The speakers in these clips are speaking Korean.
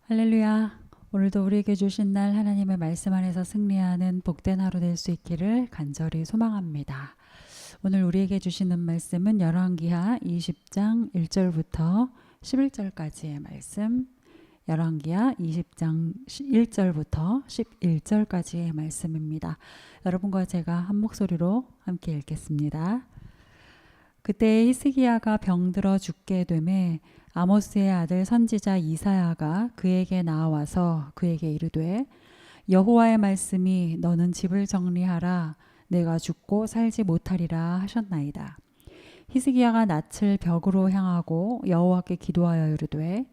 할렐루야. 오늘도 우리에게 주신 날 하나님의 말씀 안에서 승리하는 복된 하루 될 수 있기를 간절히 소망합니다. 오늘 우리에게 주시는 말씀은 열왕기하 20장 1절부터 11절까지의 말씀, 열왕기하 20장 1절부터 11절까지의 말씀입니다. 여러분과 제가 한 목소리로 함께 읽겠습니다. 그때 히스기야가 병들어 죽게 되매 아모스의 아들 선지자 이사야가 그에게 나와서 그에게 이르되 여호와의 말씀이 너는 집을 정리하라 내가 죽고 살지 못하리라 하셨나이다. 히스기야가 낯을 벽으로 향하고 여호와께 기도하여 이르되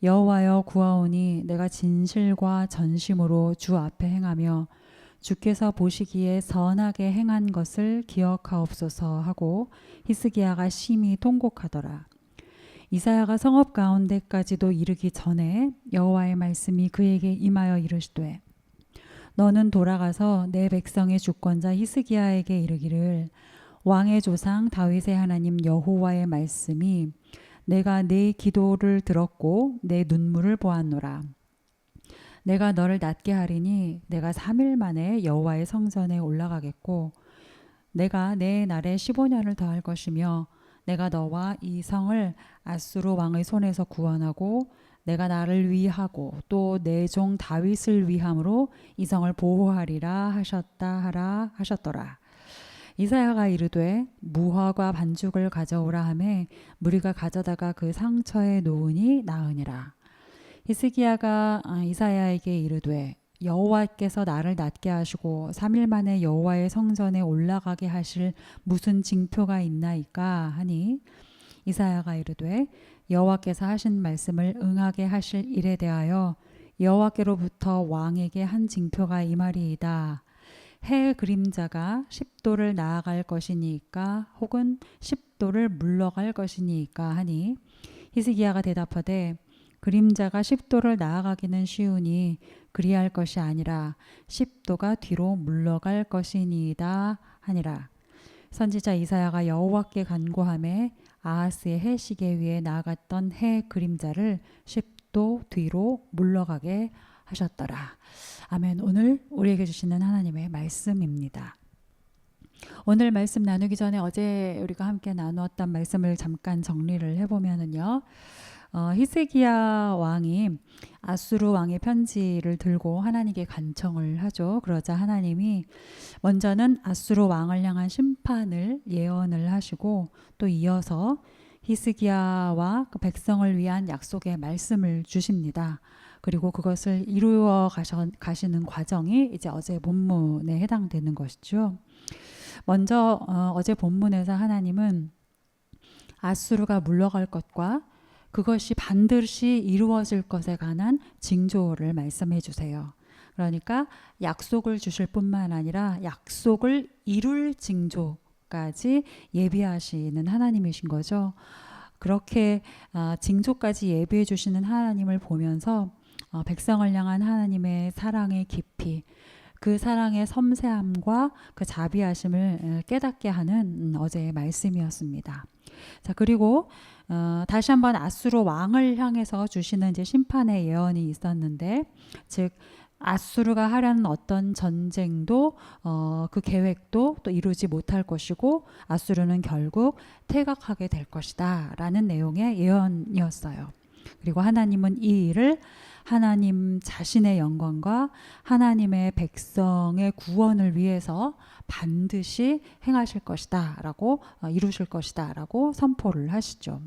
여호와여 구하오니 내가 진실과 전심으로 주 앞에 행하며 주께서 보시기에 선하게 행한 것을 기억하옵소서 하고 히스기야가 심히 통곡하더라. 이사야가 성읍 가운데까지도 이르기 전에 여호와의 말씀이 그에게 임하여 이르시되 너는 돌아가서 내 백성의 주권자 히스기야에게 이르기를 왕의 조상 다윗의 하나님 여호와의 말씀이 내가 네 기도를 들었고 내 눈물을 보았노라. 내가 너를 낫게 하리니 내가 3일 만에 여호와의 성전에 올라가겠고 내가 내 날에 15년을 더할 것이며 내가 너와 이 성을 아수르 왕의 손에서 구원하고 내가 나를 위하고 또 내 종 다윗을 위함으로 이 성을 보호하리라 하셨더라. 이사야가 이르되 무화과 반죽을 가져오라 하매 무리가 가져다가 그 상처에 놓으니 나으니라. 히스기야가 이사야에게 이르되 여호와께서 나를 낫게 하시고 3일 만에 여호와의 성전에 올라가게 하실 무슨 징표가 있나이까 하니 이사야가 이르되 여호와께서 하신 말씀을 응하게 하실 일에 대하여 여호와께로부터 왕에게 한 징표가 이말이이다. 해의 그림자가 10도를 나아갈 것이니까 혹은 10도를 물러갈 것이니까 하니 히스기야가 대답하되 그림자가 10도를 나아가기는 쉬우니 그리할 것이 아니라 10도가 뒤로 물러갈 것이니이다 하니라. 선지자 이사야가 여호와께 간구하매 아하스의 해 시계 위에 나아갔던 해 그림자를 10도 뒤로 물러가게 하셨더라. 아멘. 오늘 우리에게 주시는 하나님의 말씀입니다. 오늘 말씀 나누기 전에 어제 우리가 함께 나누었던 말씀을 잠깐 정리를 해보면은요. 히스기야 왕이 아수르 왕의 편지를 들고 하나님께 간청을 하죠. 그러자 하나님이 먼저는 아수르 왕을 향한 심판을 예언을 하시고 또 이어서 히스기야와 그 백성을 위한 약속의 말씀을 주십니다. 그리고 그것을 이루어 가시는 과정이 이제 어제 본문에 해당되는 것이죠. 먼저 어제 본문에서 하나님은 아수르가 물러갈 것과 그것이 반드시 이루어질 것에 관한 징조를 말씀해 주세요. 그러니까 약속을 주실 뿐만 아니라 약속을 이룰 징조까지 예비하시는 하나님이신 거죠. 그렇게 징조까지 예비해 주시는 하나님을 보면서 백성을 향한 하나님의 사랑의 깊이, 그 사랑의 섬세함과 그 자비하심을 깨닫게 하는 어제의 말씀이었습니다. 자, 그리고 다시 한번 아수르 왕을 향해서 주시는 이제 심판의 예언이 있었는데, 즉 아수르가 하려는 어떤 전쟁도 그 계획도 또 이루지 못할 것이고 아수르는 결국 퇴각하게 될 것이다 라는 내용의 예언이었어요. 그리고 하나님은 이 일을 하나님 자신의 영광과 하나님의 백성의 구원을 위해서 반드시 행하실 것이다 라고 이루실 것이다 라고 선포를 하시죠.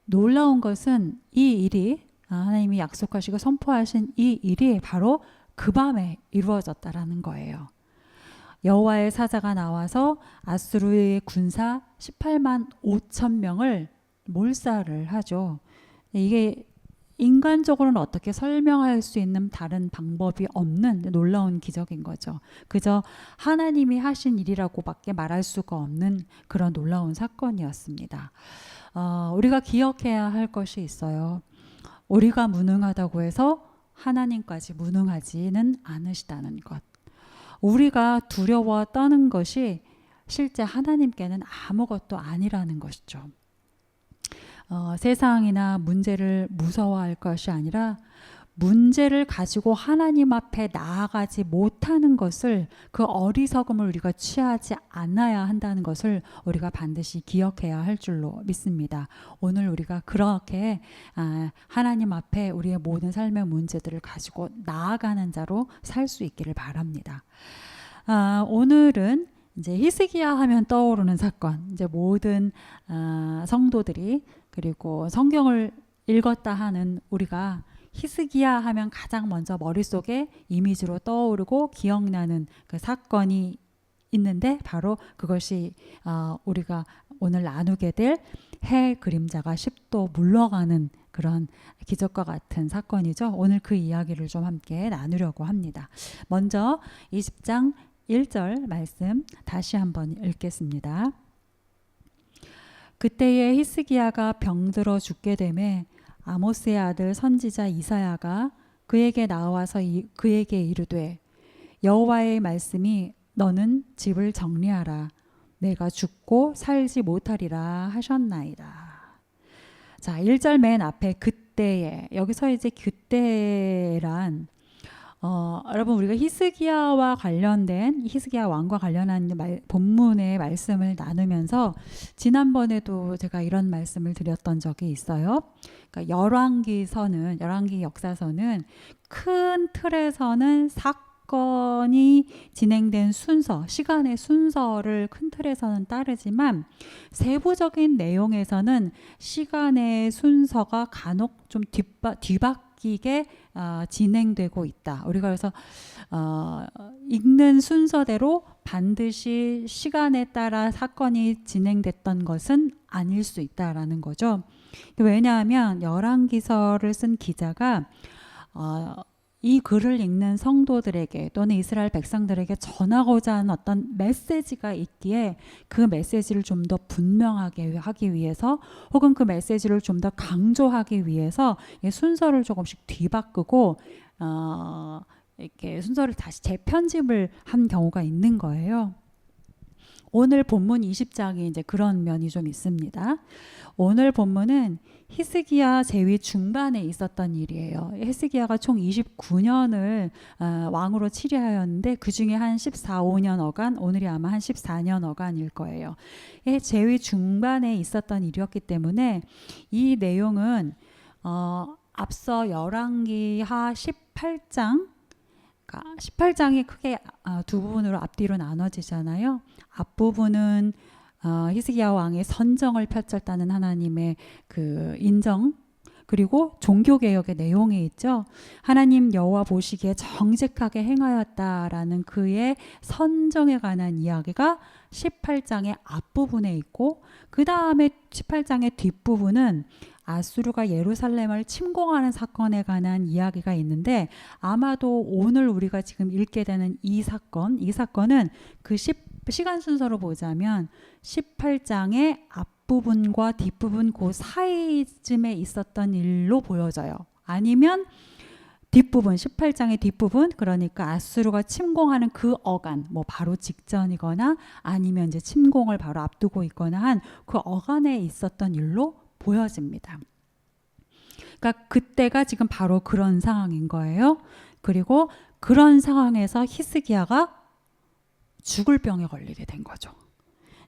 놀라운 것은 이 일이 하나님이 약속하시고 선포하신 이 일이 바로 그 밤에 이루어졌다라는 거예요. 여호와의 사자가 나와서 아수르의 군사 18만 5천 명을 몰살을 하죠. 이게 인간적으로는 어떻게 설명할 수 있는 다른 방법이 없는 놀라운 기적인 거죠. 그저 하나님이 하신 일이라고밖에 말할 수가 없는 그런 놀라운 사건이었습니다. 우리가 기억해야 할 것이 있어요. 우리가 무능하다고 해서 하나님까지 무능하지는 않으시다는 것. 우리가 두려워 떠는 것이 실제 하나님께는 아무것도 아니라는 것이죠. 세상이나 문제를 무서워할 것이 아니라 문제를 가지고 하나님 앞에 나아가지 못하는 것을, 그 어리석음을 우리가 취하지 않아야 한다는 것을 우리가 반드시 기억해야 할 줄로 믿습니다. 오늘 우리가 그렇게 하나님 앞에 우리의 모든 삶의 문제들을 가지고 나아가는 자로 살 수 있기를 바랍니다. 오늘은 이제 히스기야 하면 떠오르는 사건, 이제 모든 성도들이 그리고 성경을 읽었다 하는 우리가 히스기야 하면 가장 먼저 머릿속에 이미지로 떠오르고 기억나는 그 사건이 있는데, 바로 그것이 우리가 오늘 나누게 될 해 그림자가 10도 물러가는 그런 기적과 같은 사건이죠. 오늘 그 이야기를 좀 함께 나누려고 합니다. 먼저 20장 1절 말씀 다시 한번 읽겠습니다. 그때에 히스기야가 병들어 죽게 되매 아모스의 아들 선지자 이사야가 그에게 나와서 그에게 이르되 여호와의 말씀이 너는 집을 정리하라. 내가 죽고 살지 못하리라 하셨나이다. 자, 1절 맨 앞에 그때에, 여기서 이제 그때란 여러분, 우리가 히스기야와 관련된, 히스기야 왕과 관련한 본문의 말씀을 나누면서 지난번에도 제가 이런 말씀을 드렸던 적이 있어요. 그러니까 열왕기 역사서는 큰 틀에서는 사건이 진행된 순서, 시간의 순서를 큰 틀에서는 따르지만 세부적인 내용에서는 시간의 순서가 간혹 좀 뒤바뀌게 진행되고 있다. 우리가 그래서 읽는 순서대로 반드시 시간에 따라 사건이 진행됐던 것은 아닐 수 있다라는 거죠. 왜냐하면 열왕기서를 쓴 기자가 이 글을 읽는 성도들에게 또는 이스라엘 백성들에게 전하고자 하는 어떤 메시지가 있기에 그 메시지를 좀 더 분명하게 하기 위해서, 혹은 그 메시지를 좀 더 강조하기 위해서 순서를 조금씩 뒤바꾸고 이렇게 순서를 다시 재편집을 한 경우가 있는 거예요. 오늘 본문 20장이 이제 그런 면이 좀 있습니다. 오늘 본문은 히스기야 재위 중반에 있었던 일이에요. 히스기야가 총 29년을 왕으로 치리하였는데 그 중에 한 14, 5년어간, 오늘이 아마 한 14년어간일 거예요. 재위 중반에 있었던 일이었기 때문에 이 내용은 앞서 열왕기하 18장, 18장이 크게 두 부분으로 앞뒤로 나눠지잖아요. 앞부분은 히스기야 왕의 선정을 펼쳤다는 하나님의 그 인정, 그리고 종교개혁의 내용이 있죠. 하나님 여호와 보시기에 정직하게 행하였다라는 그의 선정에 관한 이야기가 18장의 앞부분에 있고, 그 다음에 18장의 뒷부분은 아수르가 예루살렘을 침공하는 사건에 관한 이야기가 있는데, 아마도 오늘 우리가 지금 읽게 되는 이 사건은 그 시간 순서로 보자면 18장의 앞부분과 뒷부분 그 사이쯤에 있었던 일로 보여져요. 아니면 뒷부분, 18장의 뒷부분, 그러니까 아수르가 침공하는 그 어간, 뭐 바로 직전이거나 아니면 이제 침공을 바로 앞두고 있거나 한 그 어간에 있었던 일로 보여집니다. 그러니까 그때가 지금 바로 그런 상황인 거예요. 그리고 그런 상황에서 히스기야가 죽을 병에 걸리게 된 거죠.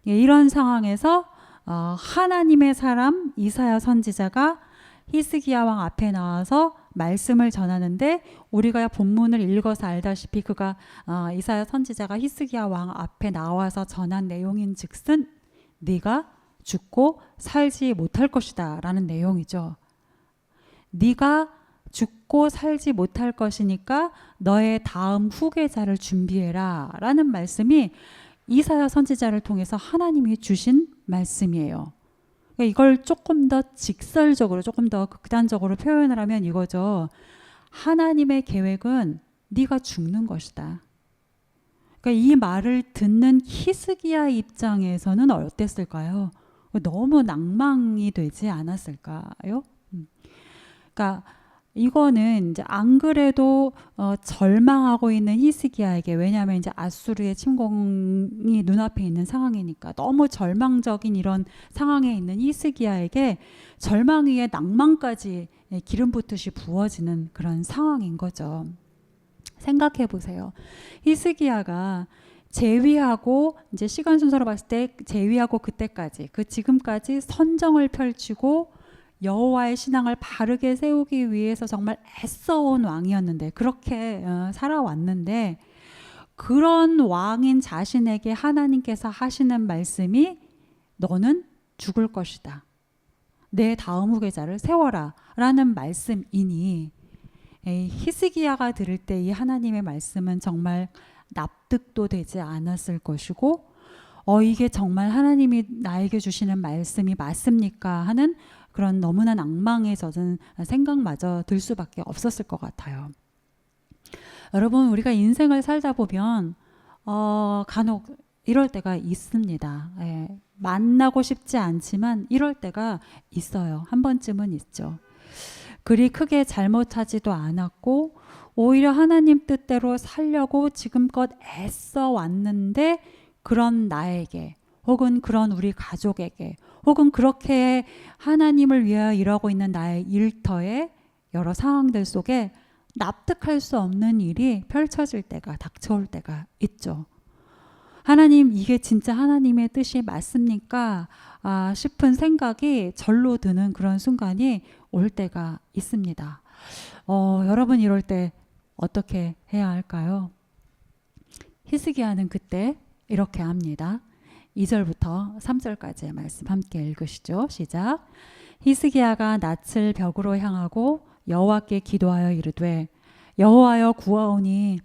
이런 상황에서 하나님의 사람 이사야 선지자가 히스기야 왕 앞에 나와서 말씀을 전하는데, 우리가 본문을 읽어서 알다시피 그가 이사야 선지자가 히스기야 왕 앞에 나와서 전한 내용인 즉슨 네가 죽고 살지 못할 것이다 라는 내용이죠. 네가 죽고 살지 못할 것이니까 너의 다음 후계자를 준비해라 라는 말씀이 이사야 선지자를 통해서 하나님이 주신 말씀이에요. 이걸 조금 더 직설적으로, 조금 더 극단적으로 표현을 하면 이거죠. 하나님의 계획은 네가 죽는 것이다. 그러니까 이 말을 듣는 히스기야 입장에서는 어땠을까요? 너무 낭망이 되지 않았을까요? 그러니까 이거는 이제 안 그래도 절망하고 있는 히스기야에게, 왜냐하면 이제 아수르의 침공이 눈앞에 있는 상황이니까 너무 절망적인 이런 상황에 있는 히스기야에게 절망 위에 낭만까지 기름 붓듯이 부어지는 그런 상황인 거죠. 생각해 보세요. 히스기야가 제위하고 이제 시간 순서로 봤을 때 제위하고 그때까지 그 지금까지 선정을 펼치고 여호와의 신앙을 바르게 세우기 위해서 정말 애써온 왕이었는데, 그렇게 살아왔는데, 그런 왕인 자신에게 하나님께서 하시는 말씀이 너는 죽을 것이다, 내 다음 후계자를 세워라 라는 말씀이니, 히스기야가 들을 때 이 하나님의 말씀은 정말 납득도 되지 않았을 것이고, 이게 정말 하나님이 나에게 주시는 말씀이 맞습니까 하는 그런 너무나 낭망에 젖은 생각마저 들 수밖에 없었을 것 같아요. 여러분, 우리가 인생을 살다 보면 간혹 이럴 때가 있습니다. 만나고 싶지 않지만 이럴 때가 있어요. 한 번쯤은 있죠. 그리 크게 잘못하지도 않았고 오히려 하나님 뜻대로 살려고 지금껏 애써 왔는데, 그런 나에게 혹은 그런 우리 가족에게 혹은 그렇게 하나님을 위하여 일하고 있는 나의 일터의 여러 상황들 속에 납득할 수 없는 일이 펼쳐질 때가, 닥쳐올 때가 있죠. 하나님, 이게 진짜 하나님의 뜻이 맞습니까? 싶은 생각이 절로 드는 그런 순간이 올 때가 있습니다. 여러분, 이럴 때 어떻게 해야 할까요? 히스기야는 그때 이렇게 합니다. 2절부터 3절까지의 말씀 함께 읽으시죠. 시작. 히스기야가 낯을 벽으로 향하고 여호와께 기도하여 이르되, 여호와여 구하오니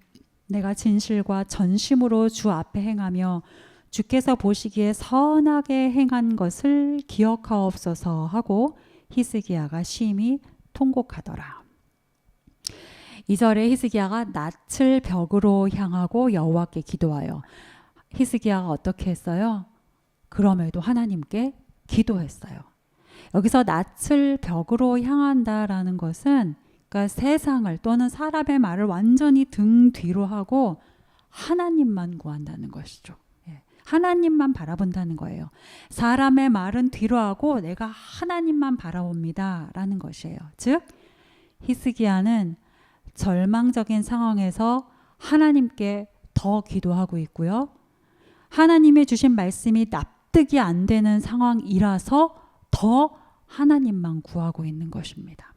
내가 진실과 전심으로 주 앞에 행하며 주께서 보시기에 선하게 행한 것을 기억하옵소서 하고 히스기야가 심히 통곡하더라. 2절에 히스기야가 낯을 벽으로 향하고 여호와께 기도하여, 히스기야가 어떻게 했어요? 그럼에도 하나님께 기도했어요. 여기서 낯을 벽으로 향한다라는 것은, 그러니까 세상을 또는 사람의 말을 완전히 등 뒤로 하고 하나님만 구한다는 것이죠. 하나님만 바라본다는 거예요. 사람의 말은 뒤로 하고 내가 하나님만 바라봅니다 라는 것이에요. 즉 히스기야는 절망적인 상황에서 하나님께 더 기도하고 있고요. 하나님의 주신 말씀이 납득이 안 되는 상황이라서 더 하나님만 구하고 있는 것입니다.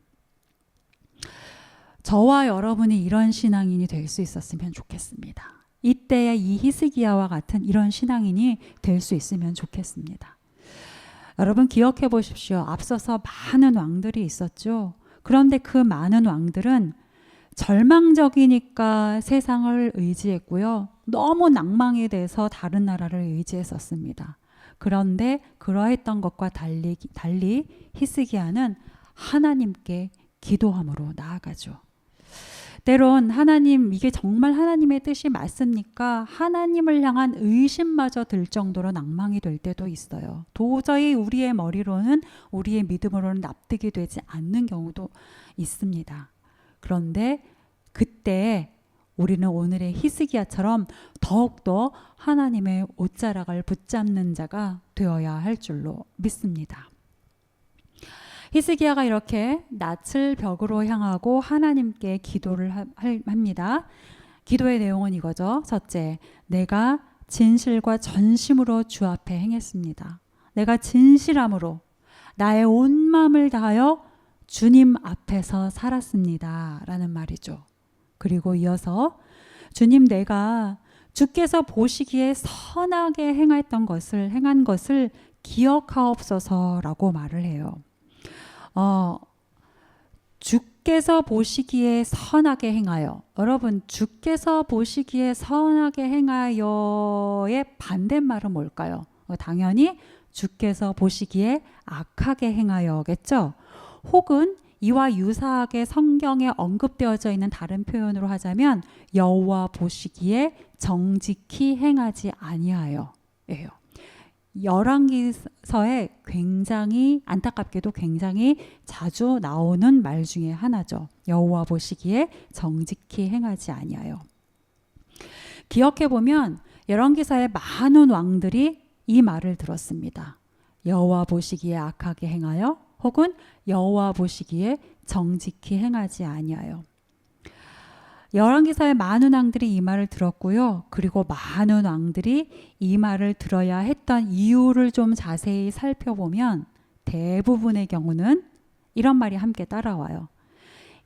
저와 여러분이 이런 신앙인이 될 수 있었으면 좋겠습니다. 이때의 이 히스기야와 같은 이런 신앙인이 될 수 있으면 좋겠습니다. 여러분, 기억해 보십시오. 앞서서 많은 왕들이 있었죠. 그런데 그 많은 왕들은 절망적이니까 세상을 의지했고요. 너무 낭망에 대해서 다른 나라를 의지했었습니다. 그런데 그러했던 것과 달리 히스기야는 하나님께 기도함으로 나아가죠. 때론 하나님, 이게 정말 하나님의 뜻이 맞습니까? 하나님을 향한 의심마저 들 정도로 낭망이 될 때도 있어요. 도저히 우리의 머리로는, 우리의 믿음으로는 납득이 되지 않는 경우도 있습니다. 그런데 그때 우리는 오늘의 히스기야처럼 더욱더 하나님의 옷자락을 붙잡는 자가 되어야 할 줄로 믿습니다. 히스기야가 이렇게 낯을 벽으로 향하고 하나님께 기도를 합니다. 기도의 내용은 이거죠. 첫째, 내가 진실과 전심으로 주 앞에 행했습니다. 내가 진실함으로 나의 온 마음을 다하여 주님 앞에서 살았습니다 라는 말이죠. 그리고 이어서 주님, 내가 주께서 보시기에 선하게 행한 것을 기억하옵소서라고 말을 해요. 주께서 보시기에 선하게 행하여, 여러분, 주께서 보시기에 선하게 행하여의 반대말은 뭘까요? 당연히 주께서 보시기에 악하게 행하여겠죠. 혹은 이와 유사하게 성경에 언급되어져 있는 다른 표현으로 하자면 여호와 보시기에 정직히 행하지 아니하여예요. 열왕기서에 굉장히 안타깝게도 굉장히 자주 나오는 말 중에 하나죠. 여호와 보시기에 정직히 행하지 아니하여. 기억해 보면 열왕기사의 많은 왕들이 이 말을 들었습니다. 여호와 보시기에 악하게 행하여 혹은 여호와 보시기에 정직히 행하지 아니하여. 열왕기사의 많은 왕들이 이 말을 들었고요. 그리고 많은 왕들이 이 말을 들어야 했던 이유를 좀 자세히 살펴보면 대부분의 경우는 이런 말이 함께 따라와요.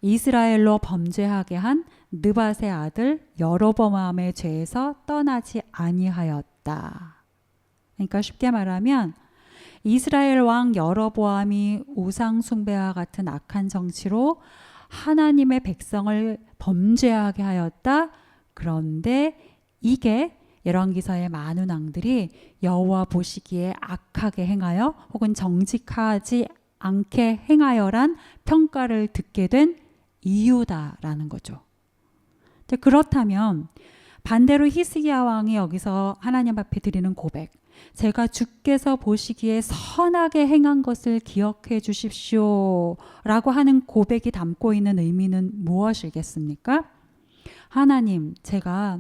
이스라엘로 범죄하게 한 느밧의 아들 여로보암의 죄에서 떠나지 아니하였다. 그러니까 쉽게 말하면 이스라엘 왕 여로보암이 우상 숭배와 같은 악한 정치로 하나님의 백성을 범죄하게 하였다. 그런데 이게 열왕기서의 많은 왕들이 여호와 보시기에 악하게 행하여 혹은 정직하지 않게 행하여란 평가를 듣게 된 이유다라는 거죠. 그렇다면 반대로 히스기야 왕이 여기서 하나님 앞에 드리는 고백, 제가 주께서 보시기에 선하게 행한 것을 기억해 주십시오 라고 하는 고백이 담고 있는 의미는 무엇이겠습니까? 하나님, 제가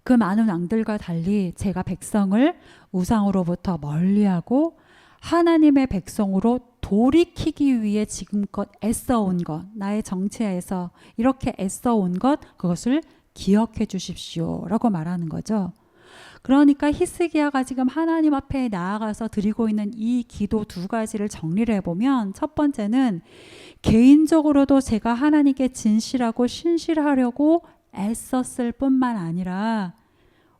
그 많은 왕들과 달리 제가 백성을 우상으로부터 멀리하고 하나님의 백성으로 돌이키기 위해 지금껏 애써온 것, 나의 정치에서 이렇게 애써온 것, 그것을 기억해 주십시오 라고 말하는 거죠. 그러니까 히스기야가 지금 하나님 앞에 나아가서 드리고 있는 이 기도 두 가지를 정리를 해보면, 첫 번째는 개인적으로도 제가 하나님께 진실하고 신실하려고 애썼을 뿐만 아니라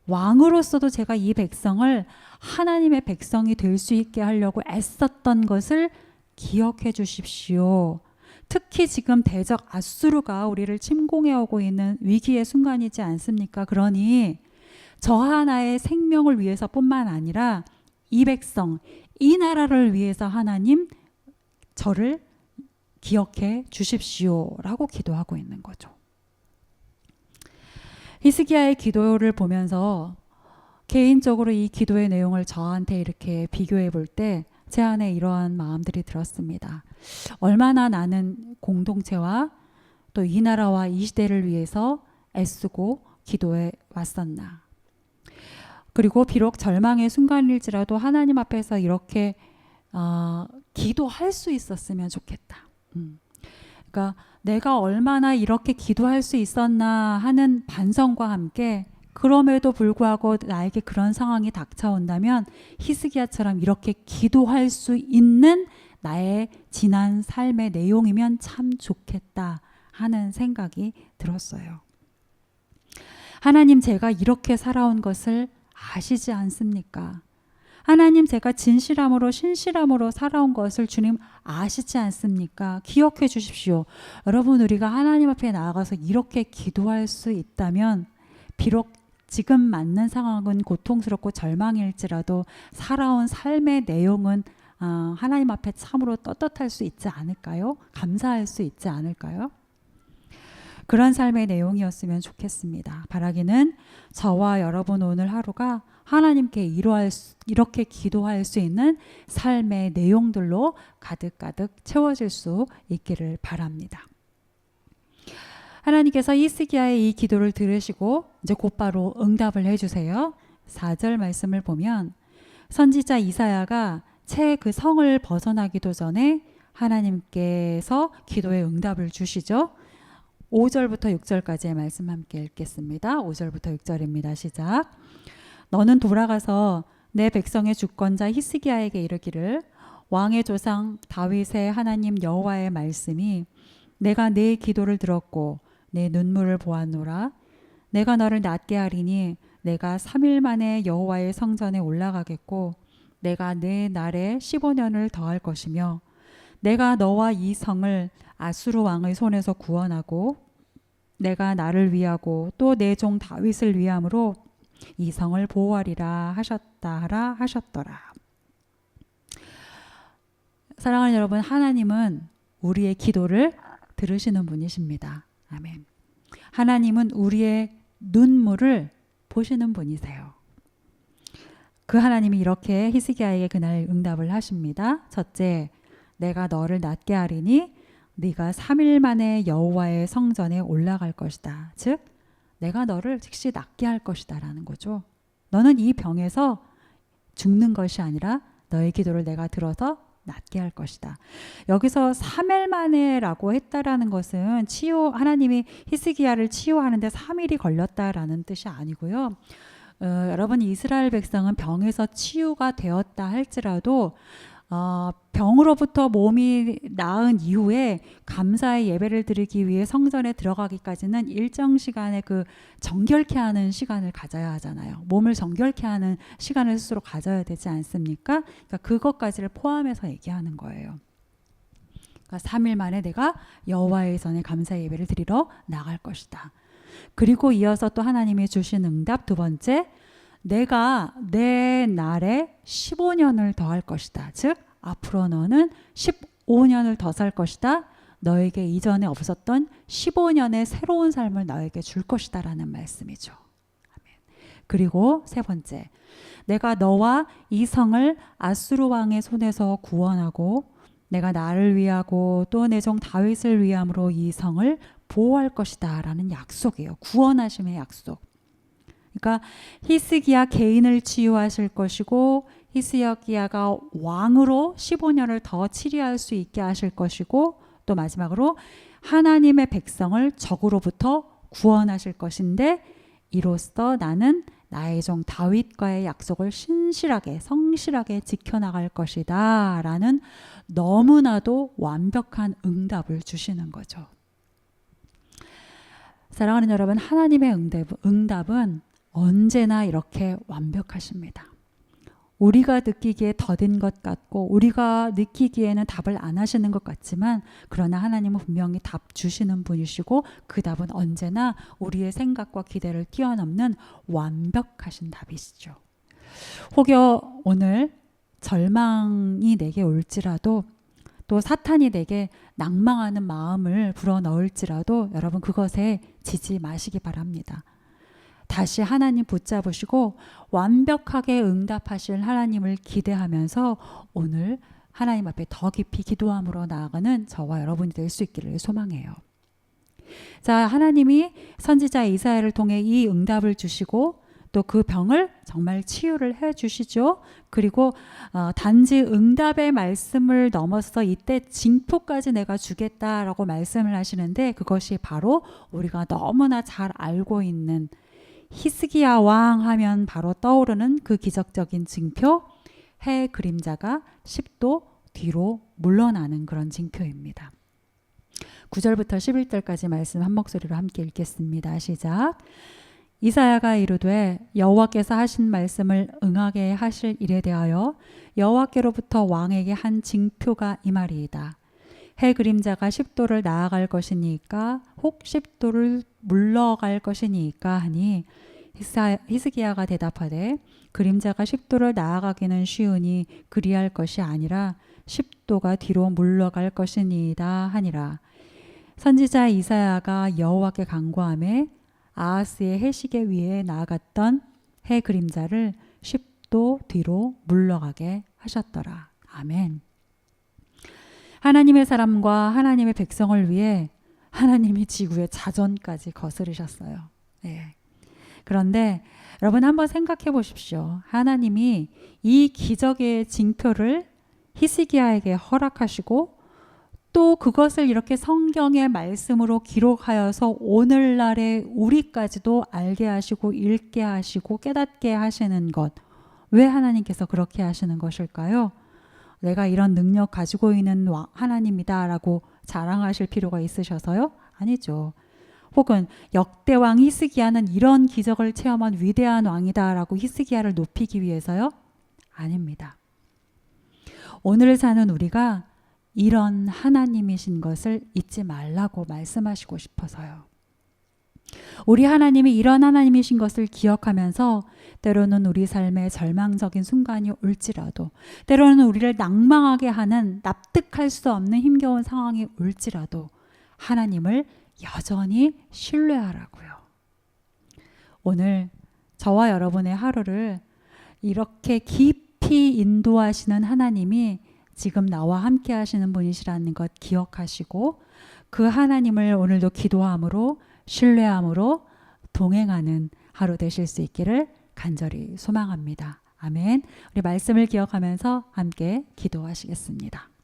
왕으로서도 제가 이 백성을 하나님의 백성이 될 수 있게 하려고 애썼던 것을 기억해 주십시오. 특히 지금 대적 아수르가 우리를 침공해 오고 있는 위기의 순간이지 않습니까? 그러니 저 하나의 생명을 위해서뿐만 아니라 이 백성, 이 나라를 위해서 하나님 저를 기억해 주십시오 라고 기도하고 있는 거죠. 히스기야의 기도를 보면서 개인적으로 이 기도의 내용을 저한테 이렇게 비교해 볼 때 제 안에 이러한 마음들이 들었습니다. 얼마나 나는 공동체와 또 이 나라와 이 시대를 위해서 애쓰고 기도해 왔었나. 그리고 비록 절망의 순간일지라도 하나님 앞에서 이렇게 기도할 수 있었으면 좋겠다. 그러니까 내가 얼마나 이렇게 기도할 수 있었나 하는 반성과 함께, 그럼에도 불구하고 나에게 그런 상황이 닥쳐온다면 히스기야처럼 이렇게 기도할 수 있는 나의 지난 삶의 내용이면 참 좋겠다 하는 생각이 들었어요. 하나님, 제가 이렇게 살아온 것을 아시지 않습니까? 하나님, 제가 진실함으로 신실함으로 살아온 것을 주님 아시지 않습니까? 기억해 주십시오. 여러분, 우리가 하나님 앞에 나아가서 이렇게 기도할 수 있다면 비록 지금 맞는 상황은 고통스럽고 절망일지라도 살아온 삶의 내용은 하나님 앞에 참으로 떳떳할 수 있지 않을까요? 감사할 수 있지 않을까요? 그런 삶의 내용이었으면 좋겠습니다. 바라기는 저와 여러분 오늘 하루가 하나님께 이렇게 기도할 수 있는 삶의 내용들로 가득가득 채워질 수 있기를 바랍니다. 하나님께서 히스기야의 이 기도를 들으시고 이제 곧바로 응답을 해주세요. 4절 말씀을 보면 선지자 이사야가 채 그 성을 벗어나기도 전에 하나님께서 기도의 응답을 주시죠. 5절부터 6절까지의 말씀 함께 읽겠습니다. 5절부터 6절입니다. 시작. 너는 돌아가서 내 백성의 주권자 히스기야에게 이르기를, 왕의 조상 다윗의 하나님 여호와의 말씀이 내가 내 기도를 들었고 내 눈물을 보았노라. 내가 너를 낫게 하리니 내가 3일 만에 여호와의 성전에 올라가겠고 내가 내 날에 15년을 더할 것이며 내가 너와 이 성을 아수르 왕의 손에서 구원하고 내가 나를 위하고 또 내 종 다윗을 위함으로 이 성을 보호하리라 하셨더라. 사랑하는 여러분, 하나님은 우리의 기도를 들으시는 분이십니다. 아멘. 하나님은 우리의 눈물을 보시는 분이세요. 그 하나님이 이렇게 히스기야에게 그날 응답을 하십니다. 첫째, 내가 너를 낫게 하리니 네가 3일 만에 여호와의 성전에 올라갈 것이다. 즉 내가 너를 즉시 낫게 할 것이다 라는 거죠. 너는 이 병에서 죽는 것이 아니라 너의 기도를 내가 들어서 낫게 할 것이다. 여기서 3일 만에라고 했다라는 것은 하나님이 히스기야를 치유하는데 3일이 걸렸다라는 뜻이 아니고요. 여러분, 이스라엘 백성은 병에서 치유가 되었다 할지라도 병으로부터 몸이 나은 이후에 감사의 예배를 드리기 위해 성전에 들어가기까지는 일정 시간의 그 정결케 하는 시간을 가져야 하잖아요. 몸을 정결케 하는 시간을 스스로 가져야 되지 않습니까? 그러니까 그것까지를 포함해서 얘기하는 거예요. 그러니까 3일 만에 내가 여호와의 전에 감사 예배를 드리러 나갈 것이다. 그리고 이어서 또 하나님이 주신 응답 두 번째, 내가 내 날에 15년을 더할 것이다. 즉 앞으로 너는 15년을 더 살 것이다. 너에게 이전에 없었던 15년의 새로운 삶을 너에게 줄 것이다 라는 말씀이죠. 아멘. 그리고 세 번째, 내가 너와 이 성을 아수르 왕의 손에서 구원하고 내가 나를 위하고 또 내 종 다윗을 위함으로 이 성을 보호할 것이다 라는 약속이에요. 구원하심의 약속. 그러니까 히스기야 개인을 치유하실 것이고 히스기야가 왕으로 15년을 더 치리할 수 있게 하실 것이고 또 마지막으로 하나님의 백성을 적으로부터 구원하실 것인데 이로써 나는 나의 종 다윗과의 약속을 신실하게 성실하게 지켜나갈 것이다 라는 너무나도 완벽한 응답을 주시는 거죠. 사랑하는 여러분, 하나님의 응답은 언제나 이렇게 완벽하십니다. 우리가 느끼기에 더딘 것 같고 우리가 느끼기에는 답을 안 하시는 것 같지만 그러나 하나님은 분명히 답 주시는 분이시고 그 답은 언제나 우리의 생각과 기대를 뛰어넘는 완벽하신 답이시죠. 혹여 오늘 절망이 내게 올지라도 또 사탄이 내게 낭망하는 마음을 불어넣을지라도 여러분 그것에 지지 마시기 바랍니다. 다시 하나님 붙잡으시고 완벽하게 응답하실 하나님을 기대하면서 오늘 하나님 앞에 더 깊이 기도함으로 나아가는 저와 여러분이 될 수 있기를 소망해요. 자, 하나님이 선지자 이사야를 통해 이 응답을 주시고 또 그 병을 정말 치유를 해 주시죠. 그리고 단지 응답의 말씀을 넘어서 이때 징표까지 내가 주겠다라고 말씀을 하시는데 그것이 바로 우리가 너무나 잘 알고 있는 히스기야 왕 하면 바로 떠오르는 그 기적적인 징표, 해 그림자가 10도 뒤로 물러나는 그런 징표입니다. 9절부터 11절까지 말씀 한 목소리로 함께 읽겠습니다. 시작. 이사야가 이르되 여호와께서 하신 말씀을 응하게 하실 일에 대하여 여호와께로부터 왕에게 한 징표가 임하리이다. 해 그림자가 10도를 나아갈 것이니까 혹 10도를 물러갈 것이니까 하니 히스기야가 대답하되 그림자가 10도를 나아가기는 쉬우니 그리할 것이 아니라 10도가 뒤로 물러갈 것이니이다 하니라. 선지자 이사야가 여호와께 간구하며 아하스의 해시계 위에 나아갔던 해 그림자를 10도 뒤로 물러가게 하셨더라. 아멘. 하나님의 사람과 하나님의 백성을 위해 하나님이 지구의 자전까지 거스르셨어요. 네. 그런데 여러분 한번 생각해 보십시오. 하나님이 이 기적의 징표를 히스기야에게 허락하시고 또 그것을 이렇게 성경의 말씀으로 기록하여서 오늘날의 우리까지도 알게 하시고 읽게 하시고 깨닫게 하시는 것. 왜 하나님께서 그렇게 하시는 것일까요? 내가 이런 능력 가지고 있는 하나님이다라고 자랑하실 필요가 있으셔서요? 아니죠. 혹은 역대왕 히스기야는 이런 기적을 체험한 위대한 왕이다라고 히스기야를 높이기 위해서요? 아닙니다. 오늘 사는 우리가 이런 하나님이신 것을 잊지 말라고 말씀하시고 싶어서요. 우리 하나님이 이런 하나님이신 것을 기억하면서 때로는 우리 삶에 절망적인 순간이 올지라도 때로는 우리를 낭망하게 하는 납득할 수 없는 힘겨운 상황이 올지라도 하나님을 여전히 신뢰하라고요. 오늘 저와 여러분의 하루를 이렇게 깊이 인도하시는 하나님이 지금 나와 함께 하시는 분이시라는 것 기억하시고 그 하나님을 오늘도 기도함으로 신뢰함으로 동행하는 하루 되실 수 있기를 간절히 소망합니다. 아멘. 우리 말씀을 기억하면서 함께 기도하시겠습니다.